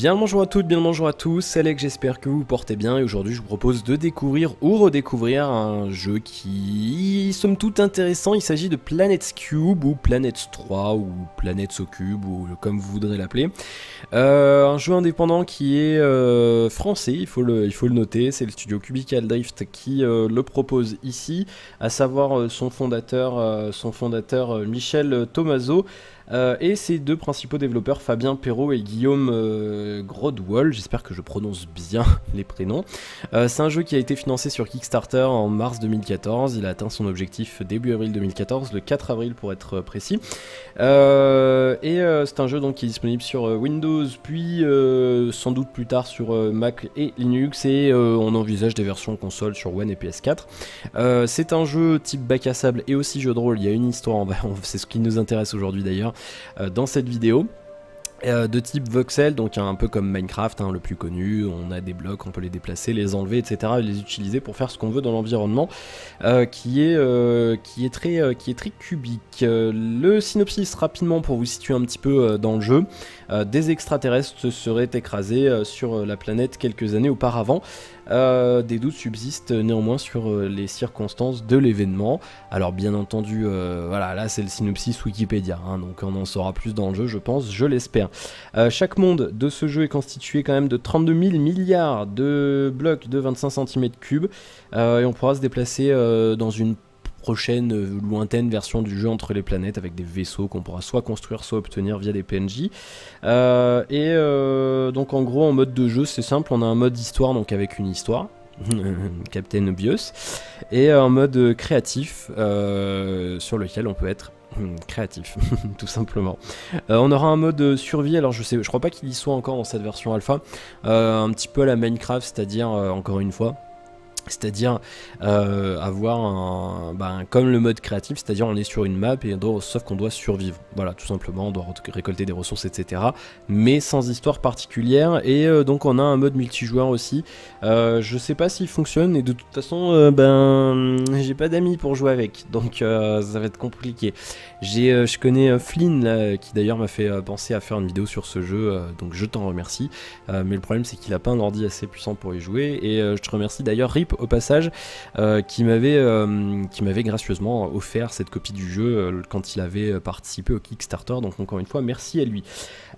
Bien le bonjour à toutes, bien le bonjour à tous, c'est Alex, j'espère que vous vous portez bien et aujourd'hui je vous propose de découvrir ou redécouvrir un jeu qui somme toute intéressant. Il s'agit de Planets Cube ou Planets 3 ou Planets au Cube ou comme vous voudrez l'appeler. Un jeu indépendant qui est français, il faut le noter, c'est le studio Cubicle Drift qui le propose ici, à savoir son fondateur Michel Thomazeau. Et ses deux principaux développeurs, Fabien Perrault et Guillaume Grodwall, j'espère que je prononce bien les prénoms. C'est un jeu qui a été financé sur Kickstarter en mars 2014, il a atteint son objectif début avril 2014, le 4 avril pour être précis. C'est un jeu donc qui est disponible sur Windows, puis sans doute plus tard sur Mac et Linux, et on envisage des versions console sur One et PS4. C'est un jeu type bac à sable et aussi jeu de rôle, il y a une histoire, c'est ce qui nous intéresse aujourd'hui d'ailleurs. Dans cette vidéo de type voxel, donc un peu comme Minecraft, le plus connu, on a des blocs, on peut les déplacer, les enlever, etc. et les utiliser pour faire ce qu'on veut dans l'environnement, qui est très cubique. Le synopsis rapidement pour vous situer un petit peu dans le jeu. Des extraterrestres se seraient écrasés sur la planète quelques années auparavant. Des doutes subsistent néanmoins sur les circonstances de l'événement. Alors bien entendu, voilà, là c'est le synopsis Wikipédia, donc on en saura plus dans le jeu, je pense, je l'espère. Chaque monde de ce jeu est constitué quand même de 32 000 milliards de blocs de 25 cm3, et on pourra se déplacer dans une prochaine lointaine version du jeu entre les planètes avec des vaisseaux qu'on pourra soit construire soit obtenir via des PNJ. Donc en gros en mode de jeu c'est simple, on a un mode histoire donc avec une histoire Captain Obvious, et un mode créatif sur lequel on peut être créatif tout simplement. On aura un mode survie, alors je crois pas qu'il y soit encore dans cette version alpha, un petit peu à la Minecraft, c'est-à-dire encore une fois, c'est-à-dire avoir comme le mode créatif, c'est-à-dire on est sur une map et sauf qu'on doit survivre, voilà, tout simplement, on doit récolter des ressources, etc. mais sans histoire particulière, et donc on a un mode multijoueur aussi. Je sais pas s'il fonctionne, et de toute façon j'ai pas d'amis pour jouer avec, donc ça va être compliqué. Je connais Flynn là, qui d'ailleurs m'a fait penser à faire une vidéo sur ce jeu, donc je t'en remercie, mais le problème c'est qu'il a pas un ordi assez puissant pour y jouer, et je te remercie d'ailleurs RIP au passage, qui m'avait gracieusement offert cette copie du jeu quand il avait participé au Kickstarter, donc encore une fois merci à lui.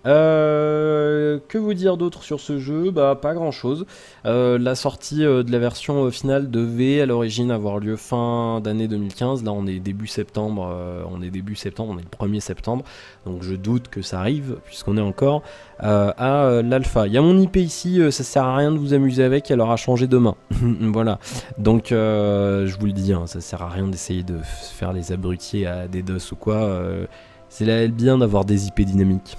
Que vous dire d'autre sur ce jeu? Pas grand chose. La sortie de la version finale devait à l'origine avoir lieu fin d'année 2015, là on est début septembre, on est le 1er septembre, donc je doute que ça arrive puisqu'on est encore à l'alpha. Il y a mon IP ici, ça sert à rien de vous amuser avec, elle aura changé demain. Voilà, donc je vous le dis, ça sert à rien d'essayer de faire les abrutis à des DOS ou quoi, c'est bien d'avoir des IP dynamiques.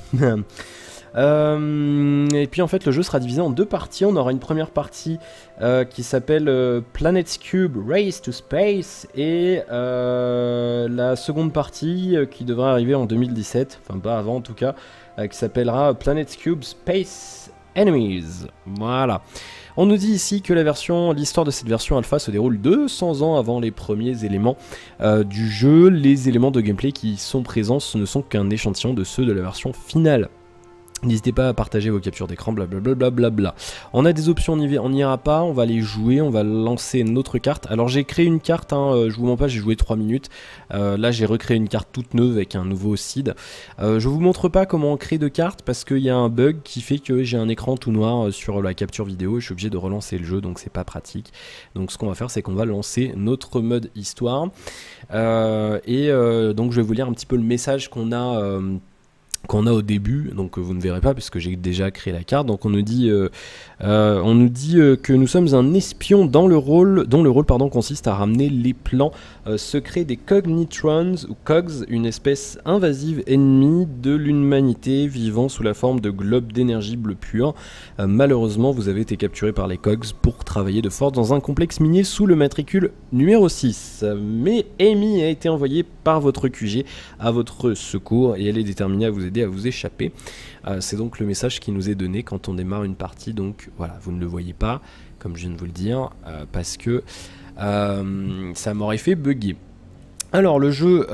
Et puis en fait le jeu sera divisé en deux parties. On aura une première partie qui s'appelle Planets Cube Race to Space, et la seconde partie qui devrait arriver en 2017, enfin pas avant en tout cas, qui s'appellera Planets Cube Space Enemies. Voilà. On nous dit ici que l'histoire de cette version alpha se déroule 200 ans avant les premiers éléments du jeu. Les éléments de gameplay qui sont présents ce ne sont qu'un échantillon de ceux de la version finale. N'hésitez pas à partager vos captures d'écran, blablabla. On a des options, on n'y ira pas, on va les jouer, on va lancer notre carte. Alors j'ai créé une carte, je vous mens pas, j'ai joué 3 minutes. Là j'ai recréé une carte toute neuve avec un nouveau seed. Je vous montre pas comment on crée de cartes parce qu'il y a un bug qui fait que j'ai un écran tout noir sur la capture vidéo et je suis obligé de relancer le jeu, donc c'est pas pratique. Donc ce qu'on va faire, c'est qu'on va lancer notre mode histoire. Donc je vais vous lire un petit peu le message qu'on a au début, donc vous ne verrez pas puisque j'ai déjà créé la carte. Donc on nous dit que nous sommes un espion dont le rôle consiste à ramener les plans secrets des Cognitrons ou Cogs, une espèce invasive ennemie de l'humanité vivant sous la forme de globes d'énergie bleu pur. Malheureusement vous avez été capturé par les Cogs pour travailler de force dans un complexe minier sous le matricule numéro 6. Mais Amy a été envoyée par votre QG à votre secours et elle est déterminée à vous aider à vous échapper. C'est donc le message qui nous est donné quand on démarre une partie. Donc voilà, vous ne le voyez pas comme je viens de vous le dire parce que ça m'aurait fait bugger. Alors le jeu,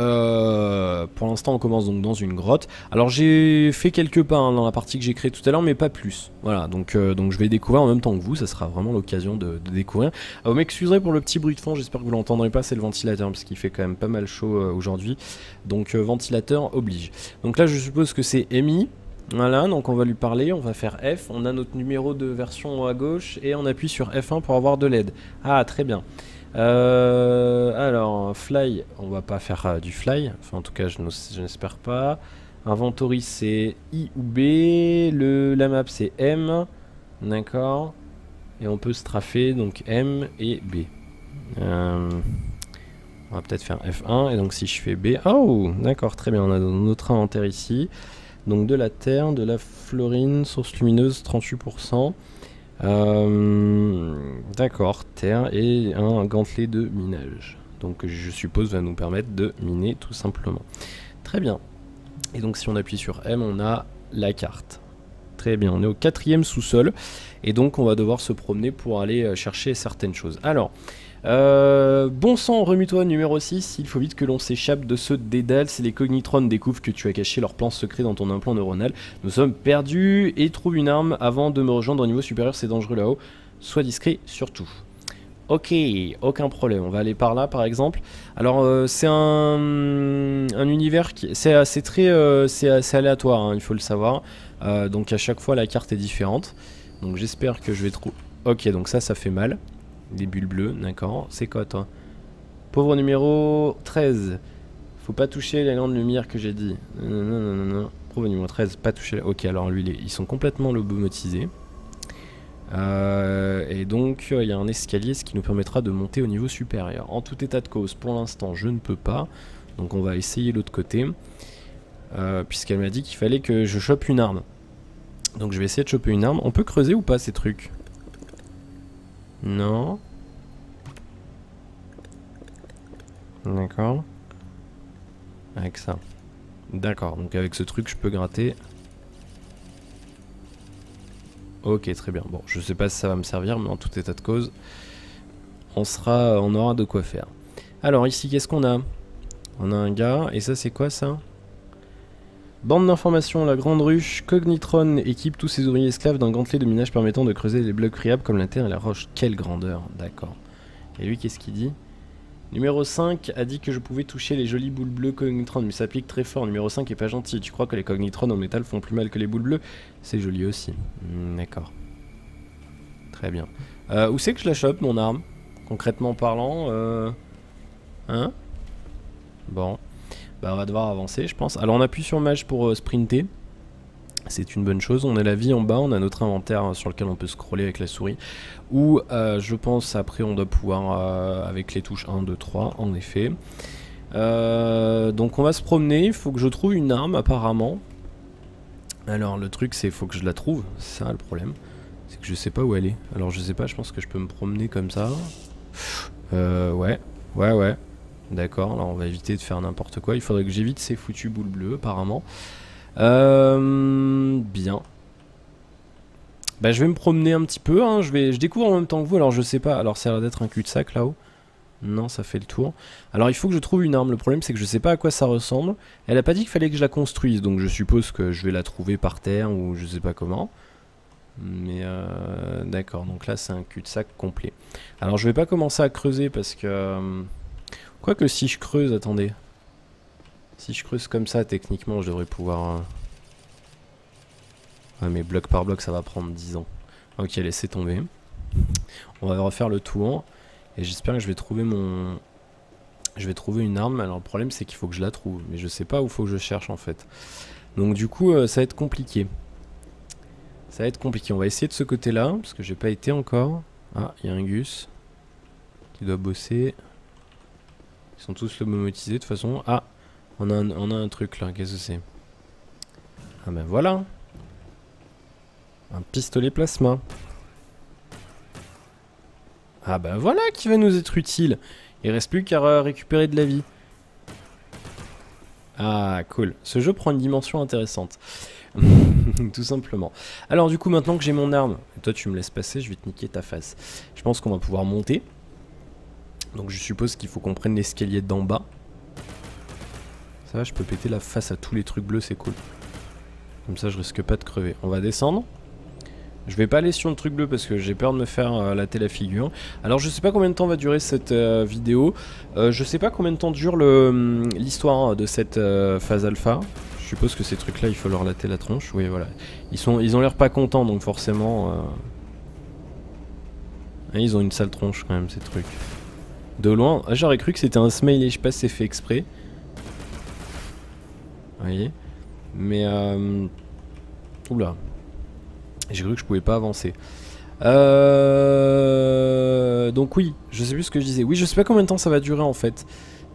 pour l'instant on commence donc dans une grotte. Alors j'ai fait quelques pas dans la partie que j'ai créée tout à l'heure, mais pas plus. Voilà, donc je vais découvrir en même temps que vous, ça sera vraiment l'occasion de découvrir. Vous m'excuserez pour le petit bruit de fond, j'espère que vous l'entendrez pas, c'est le ventilateur, parce qu'il fait quand même pas mal chaud aujourd'hui. Donc ventilateur oblige. Donc là je suppose que c'est Amy. Voilà, donc on va lui parler, on va faire F, on a notre numéro de version à gauche, et on appuie sur F1 pour avoir de l'aide. Ah, très bien. Alors, fly, on va pas faire du fly, enfin en tout cas je n'espère pas. Inventory c'est I ou B, la map c'est M, d'accord. Et on peut strafer donc M et B. On va peut-être faire F1, et donc si je fais B, oh d'accord, très bien, on a notre inventaire ici. Donc de la terre, de la florine, source lumineuse 38%. D'accord, terre et un gantelet de minage. Donc je suppose va nous permettre de miner tout simplement. Très bien. Et donc si on appuie sur M, on a la carte. Très bien, on est au 4e sous-sol. Et donc on va devoir se promener pour aller chercher certaines choses. Alors, bon sang, remue-toi numéro 6, il faut vite que l'on s'échappe de ce dédale. Si les Cognitrons découvrent que tu as caché leur plan secret dans ton implant neuronal, nous sommes perdus, et trouve une arme avant de me rejoindre au niveau supérieur, c'est dangereux là-haut. Sois discret surtout. Ok, aucun problème, on va aller par là par exemple. Alors c'est un univers qui c'est assez aléatoire, hein, il faut le savoir. Donc à chaque fois la carte est différente. Donc j'espère que je vais trouver... Ok, donc ça fait mal. Des bulles bleues, d'accord. C'est quoi toi? Pauvre numéro 13. Faut pas toucher les glandes de lumière que j'ai dit. Non. Pauvre numéro 13, pas toucher... Ok, alors lui, ils sont complètement lobotomisés. Et donc il y a un escalier, ce qui nous permettra de monter au niveau supérieur. En tout état de cause, pour l'instant je ne peux pas. Donc on va essayer l'autre côté. Puisqu'elle m'a dit qu'il fallait que je chope une arme. Donc je vais essayer de choper une arme. On peut creuser ou pas ces trucs? Non. D'accord. Avec ça. D'accord, donc avec ce truc je peux gratter. Ok, très bien. Bon, je sais pas si ça va me servir, mais en tout état de cause, on aura de quoi faire. Alors ici, qu'est-ce qu'on a? On a un gars, et ça c'est quoi ça? Bande d'informations, la grande ruche, Cognitron équipe tous ses ouvriers esclaves d'un gantelet de minage permettant de creuser les blocs friables comme la terre et la roche. Quelle grandeur, d'accord. Et lui, qu'est-ce qu'il dit? Numéro 5 a dit que je pouvais toucher les jolies boules bleues Cognitron, mais ça pique très fort. Numéro 5 est pas gentil. Tu crois que les Cognitrons en métal font plus mal que les boules bleues? C'est joli aussi. D'accord. Très bien. Où c'est que je la chope, mon arme? Concrètement parlant, hein? Bon. Bah on va devoir avancer, je pense. Alors on appuie sur Mage pour sprinter. C'est une bonne chose. On a la vie en bas, on a notre inventaire sur lequel on peut scroller avec la souris. Ou je pense après on doit pouvoir avec les touches 1, 2, 3 en effet. Donc on va se promener, il faut que je trouve une arme apparemment. Alors le truc c'est faut que je la trouve, c'est ça le problème. C'est que je sais pas où elle est. Alors je sais pas, je pense que je peux me promener comme ça. Ouais. D'accord, alors on va éviter de faire n'importe quoi. Il faudrait que j'évite ces foutues boules bleues apparemment. Bien. Bah je vais me promener un petit peu, hein. Je découvre en même temps que vous, alors je sais pas. Alors ça a l'air d'être un cul-de-sac là-haut. Non, ça fait le tour. Alors il faut que je trouve une arme. Le problème c'est que je sais pas à quoi ça ressemble. Elle a pas dit qu'il fallait que je la construise, donc je suppose que je vais la trouver par terre ou je sais pas comment. Mais d'accord, donc là c'est un cul-de-sac complet. Alors je vais pas commencer à creuser parce que... Quoique si je creuse, attendez. Si je creuse comme ça, techniquement je devrais pouvoir... Ouais mais bloc par bloc ça va prendre 10 ans. Ok, laissez tomber. On va refaire le tour. Et j'espère que je vais trouver mon... Je vais trouver une arme. Alors le problème c'est qu'il faut que je la trouve. Mais je sais pas où faut que je cherche en fait. Donc du coup ça va être compliqué. Ça va être compliqué. On va essayer de ce côté-là. Parce que j'ai pas été encore. Ah, il y a un Gus. Qui doit bosser. Ils sont tous lobotomisés de toute façon. Ah, on a un truc là. Qu'est-ce que c'est? Ah ben voilà. Un pistolet plasma. Ah ben voilà qui va nous être utile. Il reste plus qu'à récupérer de la vie. Ah cool. Ce jeu prend une dimension intéressante. Tout simplement. Alors du coup maintenant que j'ai mon arme, toi tu me laisses passer, je vais te niquer ta face. Je pense qu'on va pouvoir monter. Donc je suppose qu'il faut qu'on prenne l'escalier d'en bas. Ça va, je peux péter la face à tous les trucs bleus, c'est cool. Comme ça, je risque pas de crever. On va descendre. Je vais pas aller sur le truc bleu parce que j'ai peur de me faire latter la figure. Alors je sais pas combien de temps va durer cette vidéo. Je sais pas combien de temps dure l'histoire de cette phase alpha. Je suppose que ces trucs là il faut leur latter la tronche. Oui voilà. Ils ont l'air pas contents donc forcément... ils ont une sale tronche quand même ces trucs. De loin, j'aurais cru que c'était un smiley, je sais pas si c'est fait exprès. Vous voyez. Mais oula. J'ai cru que je pouvais pas avancer. Donc oui, je sais plus ce que je disais. Oui, je sais pas combien de temps ça va durer en fait.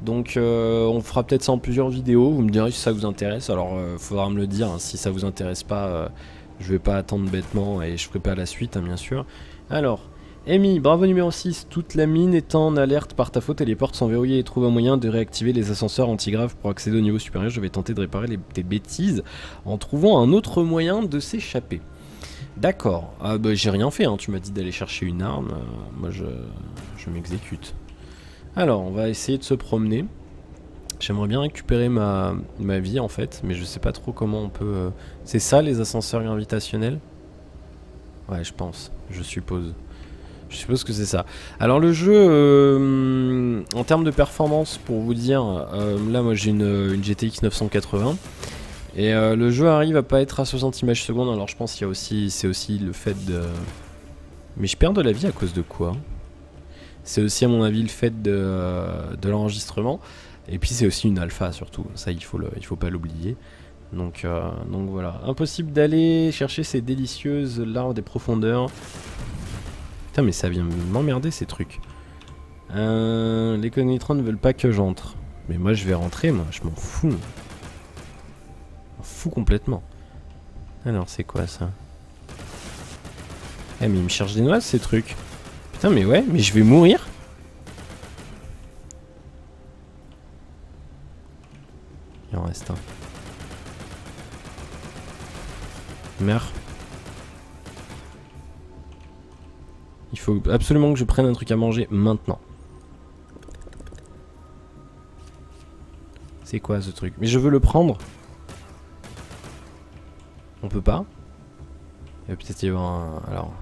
Donc on fera peut-être ça en plusieurs vidéos. Vous me direz si ça vous intéresse. Alors faudra me le dire. Hein. Si ça vous intéresse pas, je vais pas attendre bêtement et je ferai pas la suite, hein, bien sûr. Alors, Amy, bravo numéro 6. Toute la mine étant en alerte par ta faute et les portes sont verrouillées et trouve un moyen de réactiver les ascenseurs antigraves pour accéder au niveau supérieur. Je vais tenter de réparer tes bêtises en trouvant un autre moyen de s'échapper. D'accord, bah, j'ai rien fait, hein. Tu m'as dit d'aller chercher une arme, moi je m'exécute. Alors, on va essayer de se promener. J'aimerais bien récupérer ma vie en fait, mais je sais pas trop comment on peut... C'est ça les ascenseurs gravitationnels? Ouais, je pense, je suppose. Je suppose que c'est ça. Alors le jeu, en termes de performance, pour vous dire, là moi j'ai une GTX 980. Et le jeu arrive à pas être à 60 images secondes, alors je pense qu'il y a aussi, c'est aussi le fait de... Mais je perds de la vie à cause de quoi? C'est aussi à mon avis le fait de l'enregistrement, et puis c'est aussi une alpha surtout, ça il faut pas l'oublier. Donc voilà, impossible d'aller chercher ces délicieuses larves des profondeurs. Putain mais ça vient m'emmerder ces trucs. Les cognitrons ne veulent pas que j'entre. Mais moi je vais rentrer, moi, je m'en fous. Fou complètement. Alors c'est quoi ça? Eh mais il me cherche des noises ces trucs. Putain mais ouais, mais je vais mourir. Il en reste un. Meurs. Il faut absolument que je prenne un truc à manger maintenant. C'est quoi ce truc? Mais je veux le prendre. On peut pas. Il va peut-être y avoir un... Alors...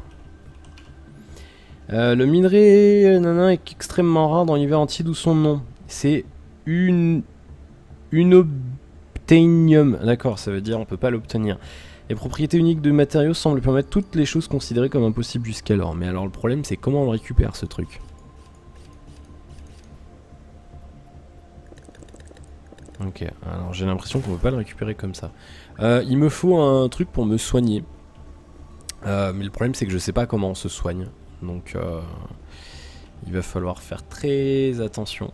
le minerai nana est extrêmement rare dans l'univers entier, d'où son nom. C'est unobtainium. D'accord, ça veut dire on peut pas l'obtenir. Les propriétés uniques de matériaux semblent permettre toutes les choses considérées comme impossibles jusqu'alors. Mais alors le problème c'est comment on le récupère ce truc. Ok, alors j'ai l'impression qu'on peut pas le récupérer comme ça. Il me faut un truc pour me soigner. Mais le problème c'est que je sais pas comment on se soigne. Donc il va falloir faire très attention.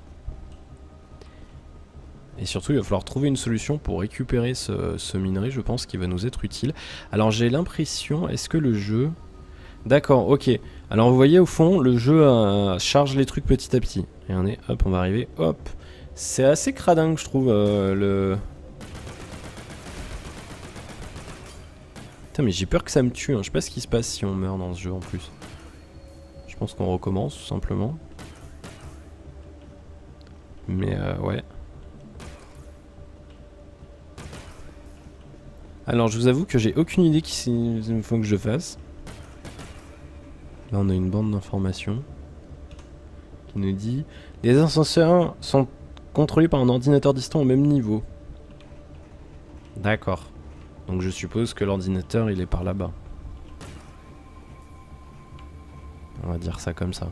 Et surtout il va falloir trouver une solution pour récupérer ce minerai, je pense qu'il va nous être utile. Alors j'ai l'impression, est-ce que le jeu... D'accord, ok. Alors vous voyez au fond, le jeu charge les trucs petit à petit. Regardez, hop, on va arriver, hop. C'est assez cradingue je trouve le... Putain mais j'ai peur que ça me tue, hein. Je sais pas ce qui se passe si on meurt dans ce jeu en plus. Je pense qu'on recommence tout simplement. Mais ouais. Alors je vous avoue que j'ai aucune idée qu'il faut que je fasse. Là on a une bande d'informations qui nous dit: les ascenseurs sont contrôlés par un ordinateur distant au même niveau. D'accord. Donc je suppose que l'ordinateur il est par là-bas. On va dire ça comme ça.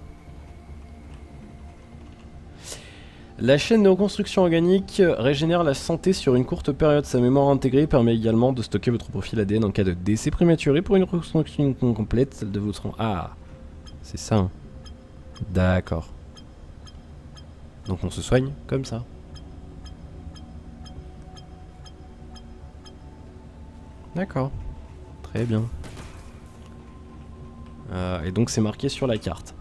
La chaîne de reconstruction organique régénère la santé sur une courte période. Sa mémoire intégrée permet également de stocker votre profil ADN en cas de décès prématuré pour une reconstruction complète, celle de votre... Ah, c'est ça. Hein. D'accord. Donc on se soigne comme ça. D'accord. Très bien. Et donc c'est marqué sur la carte.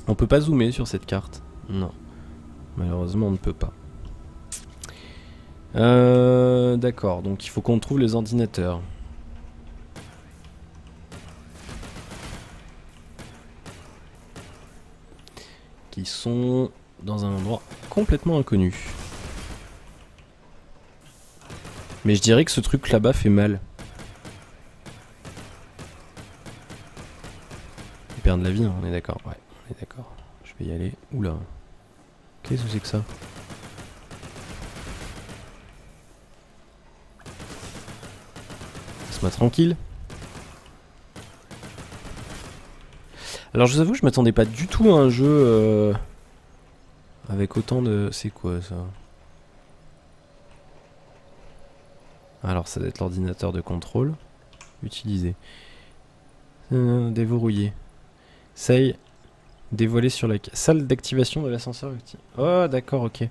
On peut pas zoomer sur cette carte. Non. Malheureusement on ne peut pas. D'accord, donc il faut qu'on trouve les ordinateurs. Qui sont dans un endroit complètement inconnu. Mais je dirais que ce truc là-bas fait mal. Ils perdent de la vie, hein, on est d'accord. Ouais, on est d'accord. Je vais y aller. Oula. Qu'est-ce que c'est que ça? Laisse-moi tranquille. Alors je vous avoue, je m'attendais pas du tout à un jeu avec autant de... C'est quoi ça? Alors ça doit être l'ordinateur de contrôle. Utiliser. Déverrouiller. Say. Dévoiler sur la salle d'activation de l'ascenseur. Oh d'accord, ok.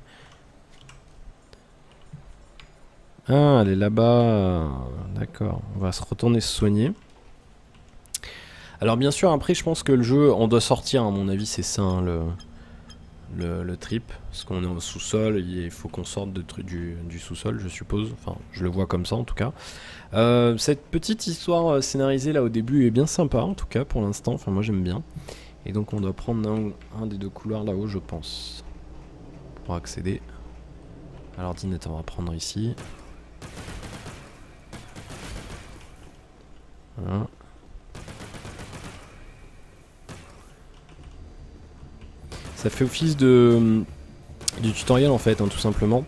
Ah, elle est là-bas. D'accord, on va se retourner se soigner. Alors bien sûr, après je pense que le jeu, on doit sortir, à mon avis c'est ça, hein, le trip. Parce qu'on est au sous-sol, il faut qu'on sorte du sous-sol, je suppose. Enfin, je le vois comme ça en tout cas. Cette petite histoire scénarisée là au début est bien sympa en tout cas pour l'instant. Enfin, moi j'aime bien. Et donc on doit prendre un des deux couloirs là-haut, je pense. Pour accéder à l'ordinateur, on va prendre ici. Voilà. Ça fait office du tutoriel en fait, hein, tout simplement.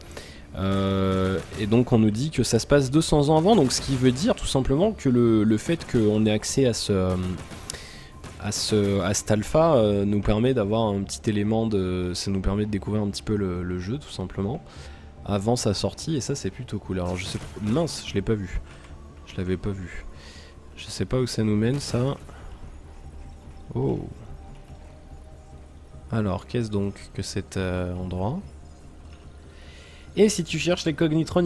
Et donc on nous dit que ça se passe 200 ans avant, donc ce qui veut dire tout simplement que le fait qu'on ait accès à cet alpha nous permet d'avoir un petit élément de... Ça nous permet de découvrir un petit peu le jeu tout simplement avant sa sortie, et ça c'est plutôt cool. Alors je sais... Mince, je l'ai pas vu. Je l'avais pas vu. Je sais pas où ça nous mène ça. Oh. Alors, qu'est-ce donc que cet endroit? Et si tu cherches les Cognitrons,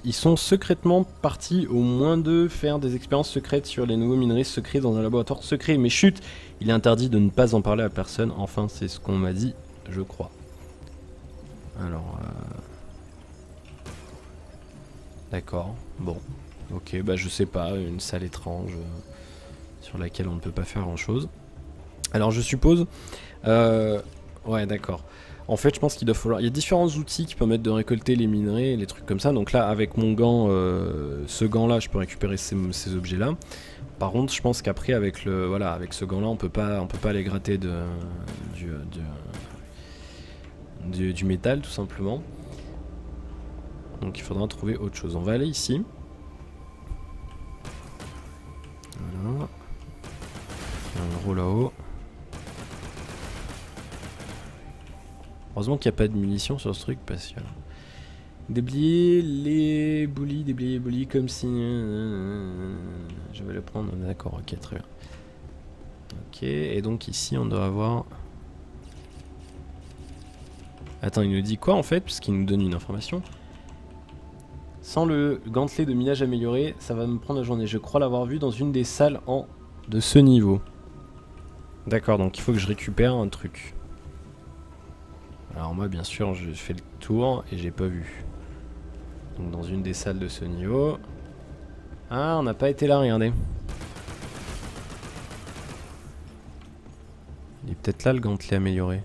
ils sont secrètement partis au moins de faire des expériences secrètes sur les nouveaux minerais secrets dans un laboratoire secret. Mais chut, il est interdit de ne pas en parler à personne. Enfin, c'est ce qu'on m'a dit, je crois. Alors, d'accord, bon. Ok, bah je sais pas, une salle étrange sur laquelle on ne peut pas faire grand-chose. Alors je suppose... ouais d'accord. En fait je pense qu'il doit falloir... Il y a différents outils qui permettent de récolter les minerais, les trucs comme ça. Donc là avec mon gant, ce gant là je peux récupérer ces objets là. Par contre je pense qu'après avec ce gant là on peut pas aller gratter du métal tout simplement. Donc il faudra trouver autre chose. On va aller ici. Voilà. Un gros là-haut. Heureusement qu'il n'y a pas de munitions sur ce truc parce que... Déblayer les boulis comme si... Je vais le prendre, d'accord, ok, très bien. Ok, et donc ici on doit avoir... Attends, il nous dit quoi en fait, puisqu'il nous donne une information. Sans le gantelet de minage amélioré, ça va me prendre la journée. Je crois l'avoir vu dans une des salles de ce niveau. D'accord, donc il faut que je récupère un truc. Alors moi bien sûr je fais le tour et j'ai pas vu. Donc dans une des salles de ce niveau. Ah, on n'a pas été là, regardez. Il est peut-être là le gantelet amélioré.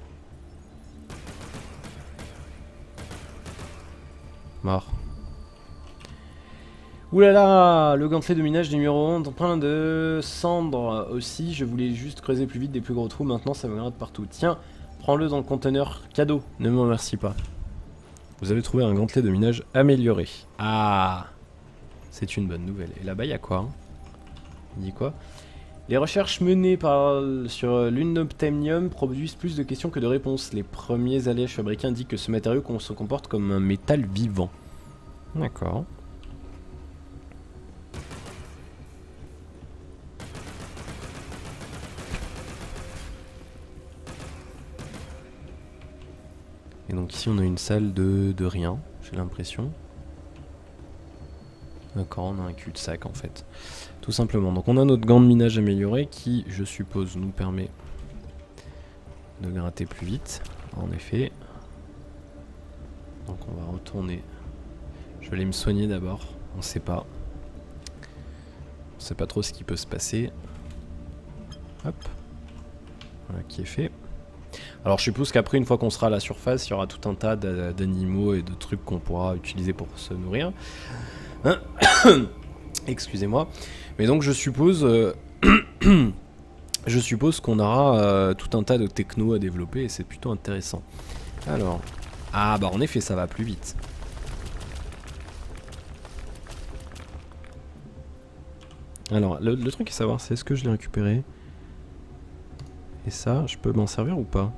Mort. Ouh là là, le gantelet de minage numéro 1, plein de cendres aussi. Je voulais juste creuser plus vite des plus gros trous, maintenant ça me gratte partout. Tiens, prends-le dans le conteneur cadeau, ne me remercie pas. Vous avez trouvé un gantelet de minage amélioré. Ah, c'est une bonne nouvelle. Et là-bas, il y a quoi hein? Il dit quoi? Les recherches menées sur l'unobtainium produisent plus de questions que de réponses. Les premiers alliages fabriqués indiquent que ce matériau se comporte comme un métal vivant. D'accord. Et donc ici on a une salle de rien, j'ai l'impression. D'accord, on a un cul-de-sac en fait. Tout simplement. Donc on a notre gant de minage amélioré qui, je suppose, nous permet de gratter plus vite. En effet. Donc on va retourner. Je vais aller me soigner d'abord. On sait pas. On sait pas trop ce qui peut se passer. Hop. Voilà qui est fait. Alors je suppose qu'après, une fois qu'on sera à la surface, il y aura tout un tas d'animaux et de trucs qu'on pourra utiliser pour se nourrir. Hein. Excusez-moi. Mais donc je suppose... je suppose qu'on aura tout un tas de techno à développer et c'est plutôt intéressant. Alors... Ah bah en effet, ça va plus vite. Alors, le truc à savoir, c'est est-ce que je l'ai récupéré? Et ça, je peux m'en servir ou pas?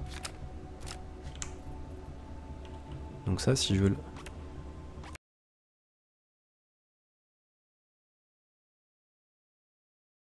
Donc ça, si je veux...